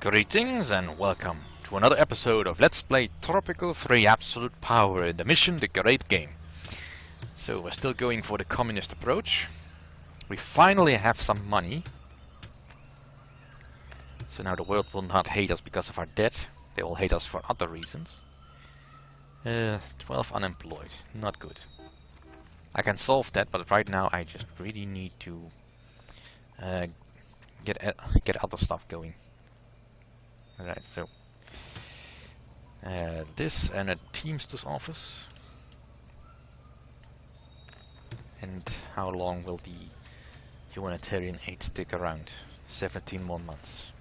Greetings and welcome to another episode of Let's Play Tropico 3 Absolute Power in the mission The Great Game. So we're still going for the communist approach. We finally have some money. So now the world will not hate us because of our debt. They will hate us for other reasons. 12 unemployed. Not good. I can solve that, but right now I just really need to get other stuff going. Alright, so this and a Teamster's office. And how long will the humanitarian aid stick around? 17 more months.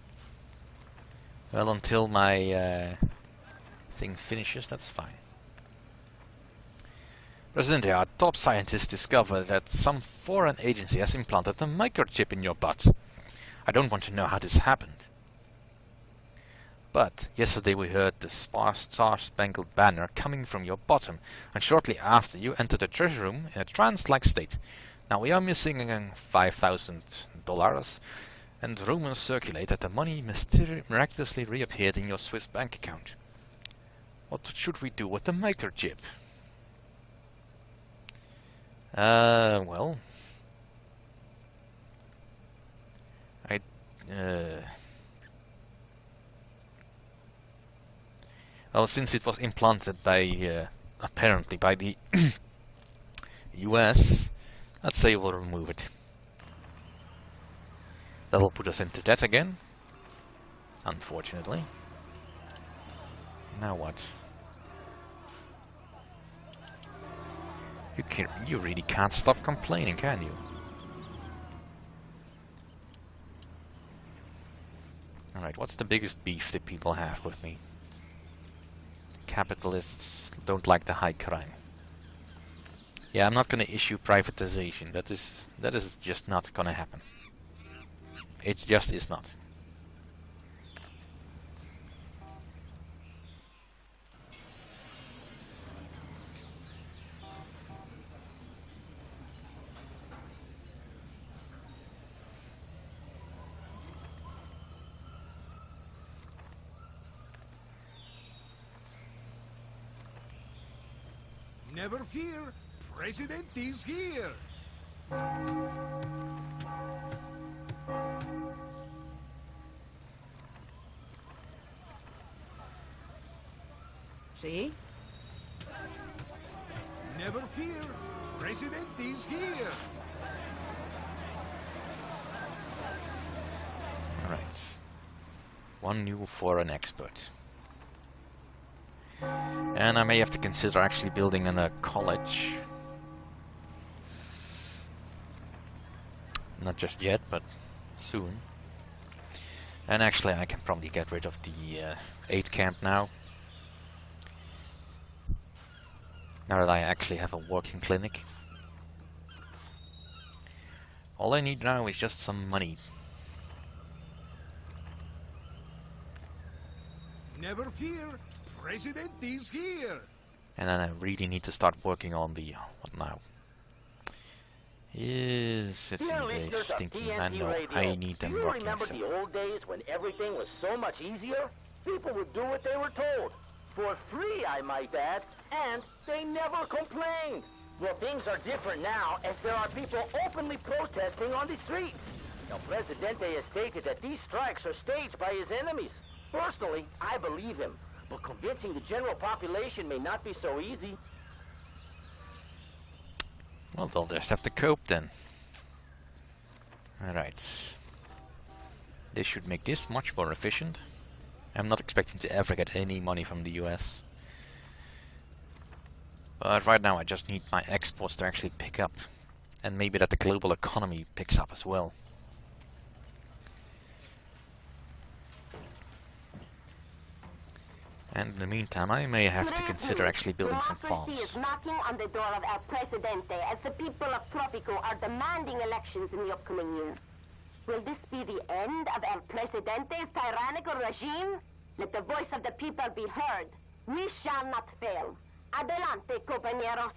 Well, until my thing finishes, that's fine. Presidente, our top scientists discovered that some foreign agency has implanted a microchip in your butt. I don't want to know how this happened. But yesterday we heard the Star-Spangled Banner coming from your bottom, and shortly after you entered the treasure room in a trance-like state. Now we are missing $5,000, and rumors circulate that the money miraculously reappeared in your Swiss bank account. What should we do with the microchip? Well... Well, since it was implanted by, apparently by the US, let's say we'll remove it. That'll put us into debt again, unfortunately. Now what? You really can't stop complaining, can you? Alright, what's the biggest beef that people have with me? Capitalists don't like the high crime. Yeah, I'm not gonna issue privatization. That is just not gonna happen. It just is not. Never fear, President is here. See? Never fear, President is here. Alright. One new foreign expert. And I may have to consider actually building a college. Not just yet, but soon. And actually I can probably get rid of the aid camp now. Now that I actually have a working clinic. All I need now is just some money. Never fear, President is here. And then I really need to start working on the... what now? Yes, it's English, stinky man. No, I need them you working. remember the old days when everything was so much easier? People would do what they were told. For free, I might add. And they never complained. Well, things are different now, as there are people openly protesting on the streets. El Presidente has stated that these strikes are staged by his enemies. Personally, I believe him. But convincing the general population may not be so easy. Well, they'll just have to cope then. Alright. This should make this much more efficient. I'm not expecting to ever get any money from the US. But right now I just need my exports to actually pick up. And maybe that the global economy picks up as well. And in the meantime, I may have to consider actually building some farms. Is knocking on the door of El Presidente as the people of Tropico are demanding elections in the upcoming year. Will this be the end of El Presidente's tyrannical regime? Let the voice of the people be heard. We shall not fail. Adelante, compañeros.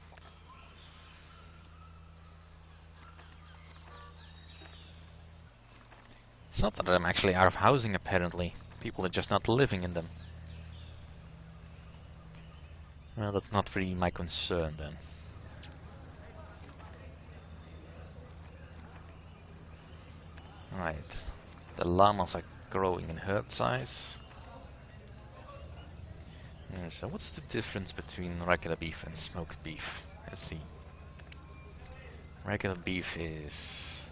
It's not that I'm actually out of housing, apparently. People are just not living in them. Well, that's not really my concern then. Right. The llamas are growing in herd size. So what's the difference between regular beef and smoked beef? Let's see. Regular beef is...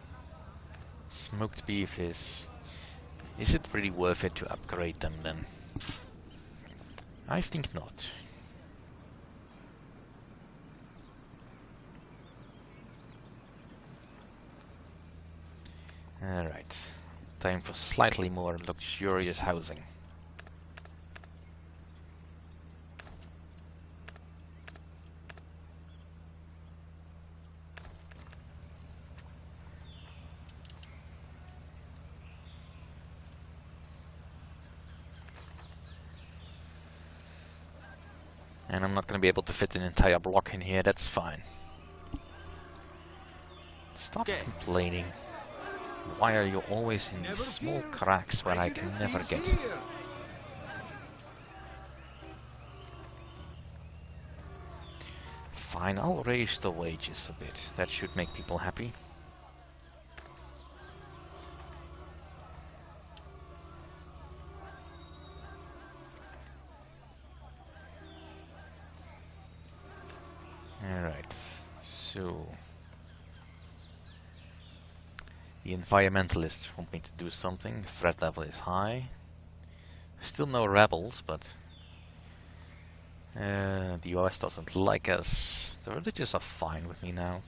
Smoked beef is... Is it really worth it to upgrade them then? I think not. Alright. Time for slightly more luxurious housing. And I'm not going to be able to fit an entire block in here, that's fine. Stop complaining. Why are you always in these small cracks where I can never get? Fine, I'll raise the wages a bit. That should make people happy. Alright, so... The environmentalists want me to do something. Threat level is high. Still no rebels, but... the US doesn't like us. The religious are fine with me now.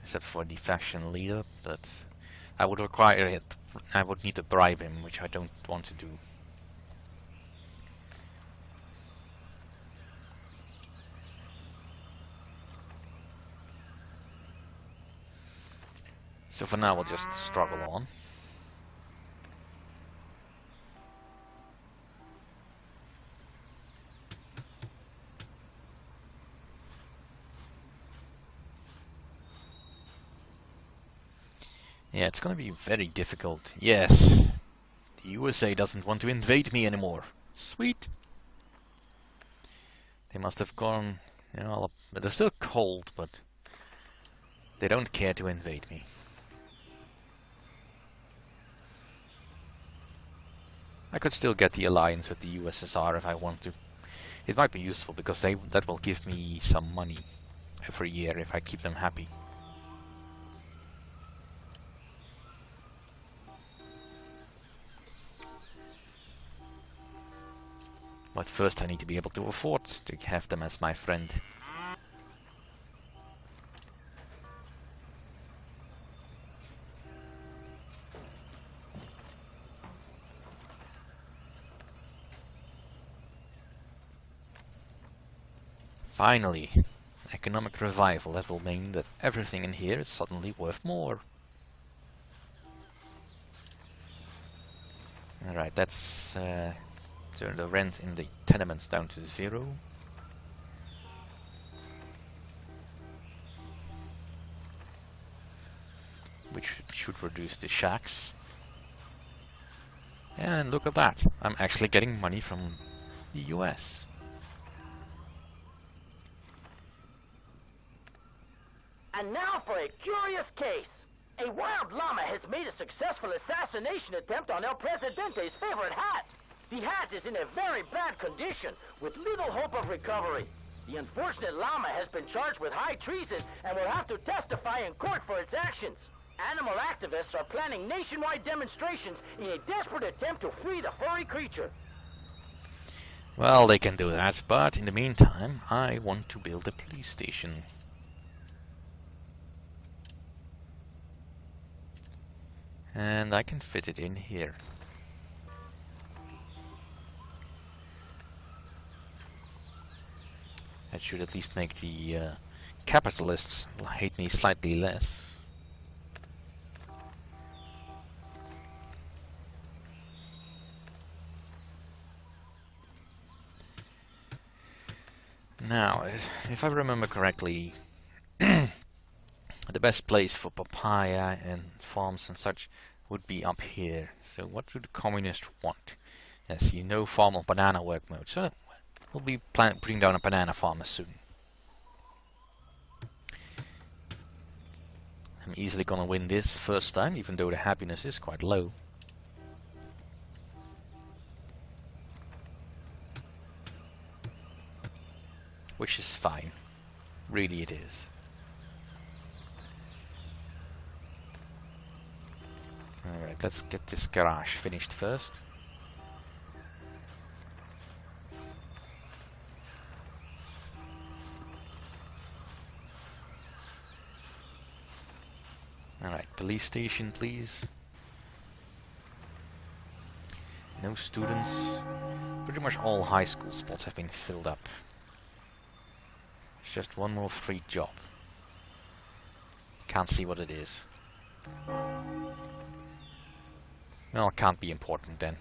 Except for the faction leader, but... I would require it. I would need to bribe him, which I don't want to do. So for now we'll just struggle on. Yeah, it's gonna be very difficult. Yes! The USA doesn't want to invade me anymore. Sweet! They must have gone... You know, they're still cold, but... They don't care to invade me. I could still get the alliance with the USSR if I want to. It might be useful because that will give me some money every year if I keep them happy. But first I need to be able to afford to have them as my friend. Finally, economic revival. That will mean that everything in here is suddenly worth more. Alright, let's turn the rent in the tenements down to 0. Which should reduce the shacks. And look at that, I'm actually getting money from the US. And now for a curious case. A wild llama has made a successful assassination attempt on El Presidente's favorite hat. The hat is in a very bad condition, with little hope of recovery. The unfortunate llama has been charged with high treason and will have to testify in court for its actions. Animal activists are planning nationwide demonstrations in a desperate attempt to free the furry creature. Well, they can do that, but in the meantime, I want to build a police station. And I can fit it in here. That should at least make the capitalists hate me slightly less. Now, if I remember correctly, the best place for papaya and farms and such would be up here. So what do the communists want? Yes, you know, farm on banana work mode. So we'll be putting down a banana farmer soon. I'm easily gonna win this first time, even though the happiness is quite low. Which is fine. Really it is. Alright, let's get this garage finished first. Alright, police station please. No students. Pretty much all high school spots have been filled up. It's just one more free job. Can't see what it is. Well, it can't be important then.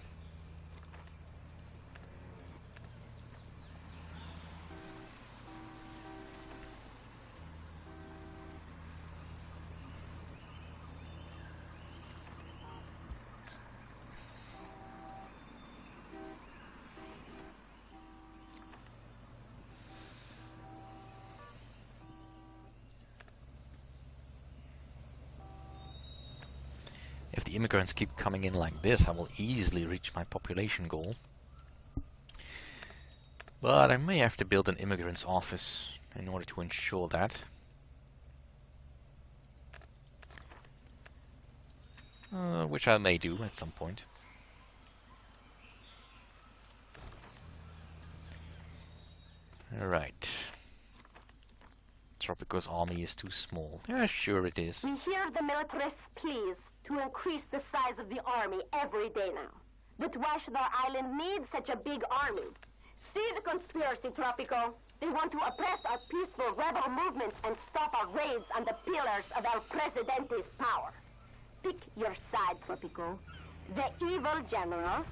If the immigrants keep coming in like this, I will easily reach my population goal. But I may have to build an immigrants office in order to ensure that. Which I may do at some point. Alright. Tropico's army is too small. Yeah, sure it is. We hear the militarists please to increase the size of the army every day now. But why should our island need such a big army? See the conspiracy, Tropico. They want to oppress our peaceful rebel movements and stop our raids on the pillars of El Presidente's power. Pick your side, Tropico. The evil general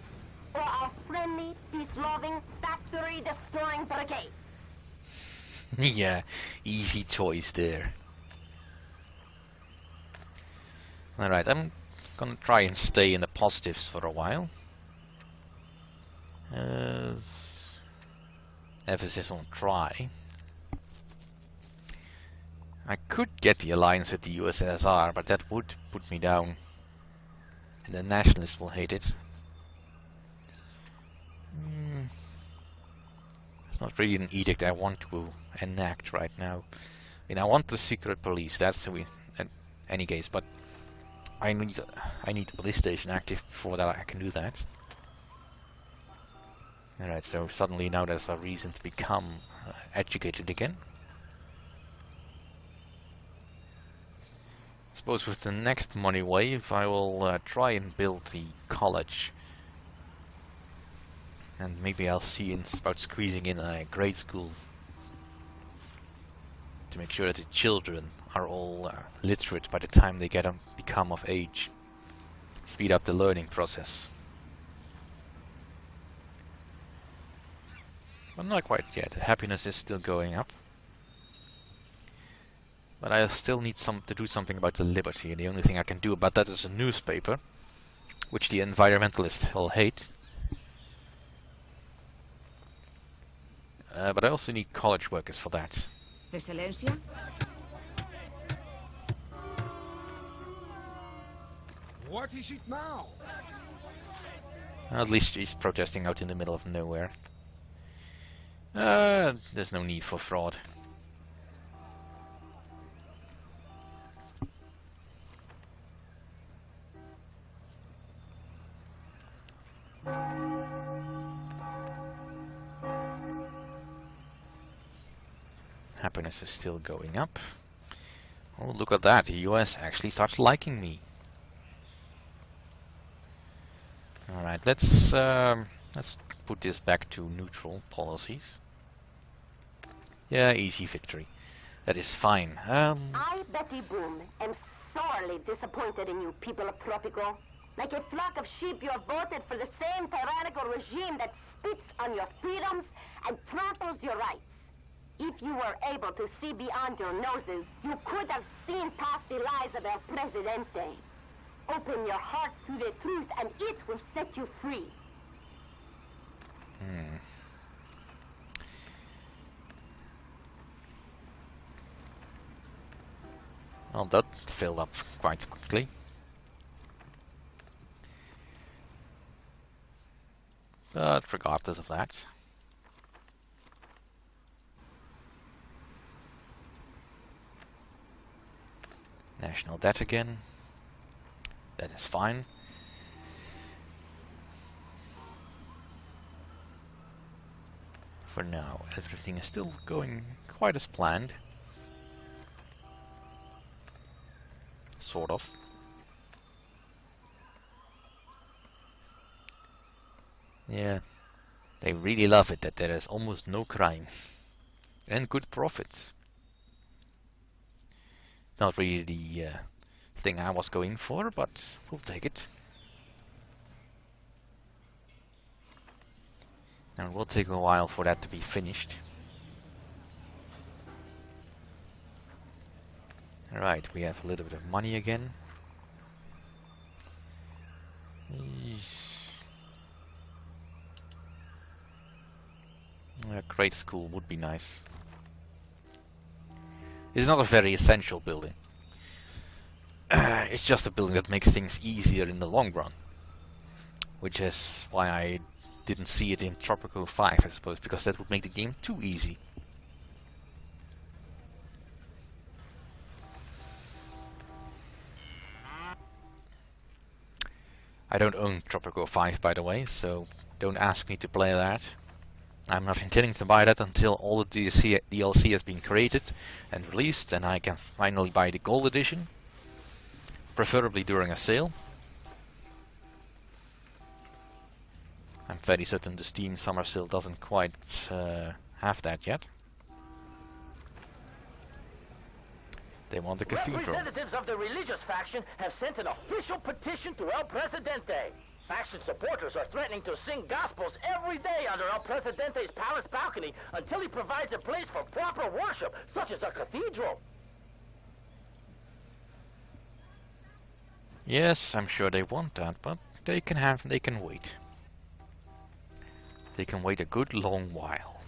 or our friendly, peace-loving, factory-destroying brigade. Yeah, easy choice there. Alright, I'm gonna try and stay in the positives for a while. Emphasis on try. I could get the alliance with the USSR, but that would put me down. And the nationalists will hate it. It's not really an edict I want to enact right now. I mean, I want the secret police, that's in any case, but I need the police station active before that I can do that. Alright, so suddenly now there's a reason to become educated again. I suppose with the next money wave I will try and build the college. And maybe I'll see about squeezing in a grade school. To make sure that the children are all literate by the time they become of age. Speed up the learning process. But not quite yet. Happiness is still going up. But I still need to do something about the liberty, and the only thing I can do about that is a newspaper, which the environmentalists will hate. But I also need college workers for that. Excelencia? What is it now? At least he's protesting out in the middle of nowhere. There's no need for fraud. Happiness is still going up. Oh, look at that. The US actually starts liking me. Alright, let's put this back to neutral policies. Yeah, easy victory. That is fine. I, Betty Boom, am sorely disappointed in you people of Tropico. Like a flock of sheep, you have voted for the same tyrannical regime that spits on your freedoms and tramples your rights. If you were able to see beyond your noses, you could have seen past the lies of El Presidente. Open your heart to the truth and it will set you free. Well, that filled up quite quickly. But regardless of that, national debt again. That is fine. For now, everything is still going quite as planned. Sort of. Yeah, they really love it that there is almost no crime. And good profits. Not really the thing I was going for, but we'll take it. And it will take a while for that to be finished. Alright, we have a little bit of money again. A grade school would be nice. It's not a very essential building. It's just a building that makes things easier in the long run. Which is why I didn't see it in Tropico 5, I suppose, because that would make the game too easy. I don't own Tropico 5, by the way, so don't ask me to play that. I'm not intending to buy that until all the DLC has been created and released, and I can finally buy the gold edition, preferably during a sale. I'm fairly certain the Steam summer sale doesn't quite have that yet. They want a cathedral. Representatives of the religious faction have sent an official petition to El Presidente. Faction supporters are threatening to sing gospels every day under El Presidente's palace balcony until he provides a place for proper worship, such as a cathedral. Yes, I'm sure they want that, but they can wait. They can wait a good long while.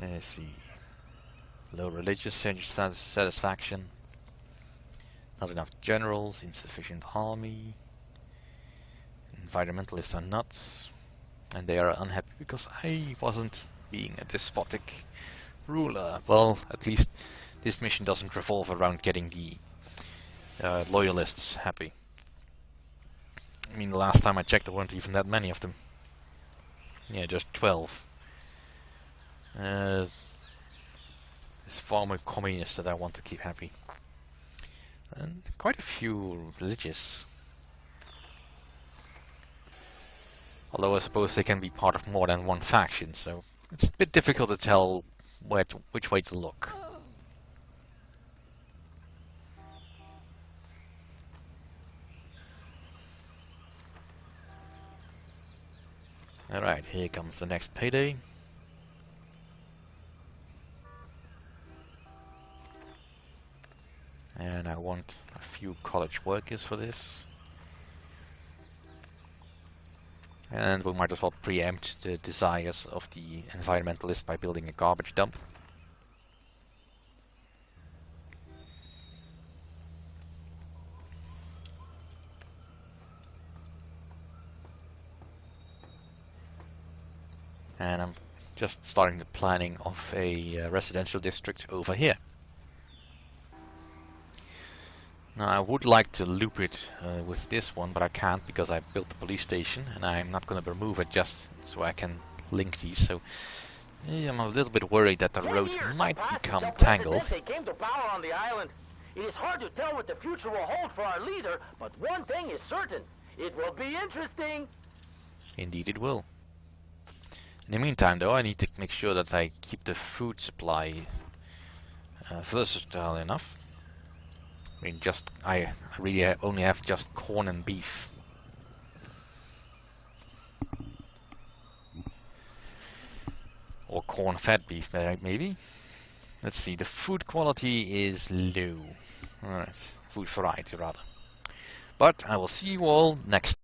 Let's see. Low religious satisfaction. Not enough generals, insufficient army. Environmentalists are nuts. And they are unhappy because I wasn't being a despotic ruler. Well, at least this mission doesn't revolve around getting the loyalists happy. I mean, the last time I checked there weren't even that many of them. Yeah, just 12. There's far more communists that I want to keep happy. And quite a few religious. Although I suppose they can be part of more than one faction, so it's a bit difficult to tell which way to look. Alright, here comes the next payday. And I want a few college workers for this. And we might as well preempt the desires of the environmentalists by building a garbage dump. And I'm just starting the planning of a residential district over here. Now I would like to loop it with this one, but I can't because I built the police station and I'm not going to remove it just so I can link these. So yeah, I'm a little bit worried that the road might become tangled. Came to power on the island. It is hard to tell what the future will hold for our leader, but one thing is certain. It will be interesting. Indeed it will. In the meantime though, I need to make sure that I keep the food supply versatile enough. I mean, I really only have just corn and beef. Or corn fat beef, maybe. Let's see, the food quality is low. Alright, food variety rather. But I will see you all next